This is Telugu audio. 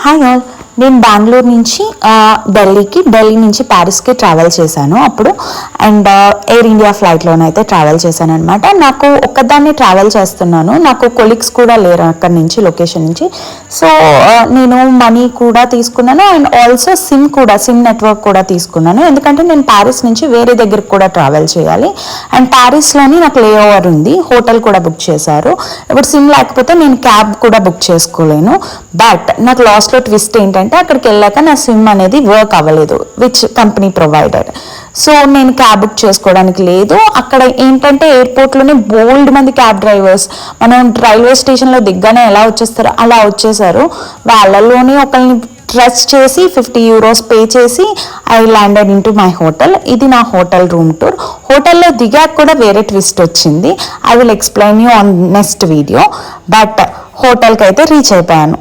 హాయ్ ఆల్, నేను బెంగళూరు నుంచి ఢిల్లీ నుంచి ప్యారిస్కి ట్రావెల్ చేశాను అప్పుడు. అండ్ ఎయిర్ ఇండియా ఫ్లైట్లోనైతే ట్రావెల్ చేశాను అనమాట. నాకు ఒక్కదాన్ని ట్రావెల్ చేస్తున్నాను, నాకు కొలీగ్స్ కూడా లేరు అక్కడి నుంచి, లొకేషన్ నుంచి. సో నేను మనీ కూడా తీసుకున్నాను అండ్ ఆల్సో సిమ్ నెట్వర్క్ కూడా తీసుకున్నాను, ఎందుకంటే నేను ప్యారిస్ నుంచి వేరే దగ్గరికి కూడా ట్రావెల్ చేయాలి. అండ్ ప్యారిస్లోని నాకు లే ఓవర్ ఉంది, హోటల్ కూడా బుక్ చేశారు. ఇప్పుడు సిమ్ లేకపోతే నేను క్యాబ్ కూడా బుక్ చేసుకోలేను. బట్ నాకు లాస్ట్లో ట్విస్ట్ ఏంటంటే, అక్కడికి వెళ్ళాక నా సిమ్ అనేది వర్క్ అవ్వలేదు, విచ్ కంపెనీ ప్రొవైడెడ్. సో నేను క్యాబ్ బుక్ చేసుకోవడానికి లేదు. అక్కడ ఏంటంటే ఎయిర్పోర్ట్లోనే బోల్డ్ మంది క్యాబ్ డ్రైవర్స్, మనం రైల్వే స్టేషన్లో దిగ్గానే ఎలా వచ్చేస్తారో అలా వచ్చేసారు. వాళ్ళలోనే ఒకరిని ట్రస్ట్ చేసి €50 పే చేసి I landed in to my hotel. ఇది నా హోటల్ రూమ్ టూర్. హోటల్లో దిగాక కూడా వేరే ట్విస్ట్ వచ్చింది, I will explain you on next video. But హోటల్కి అయితే రీచ్ అయిపోయాను.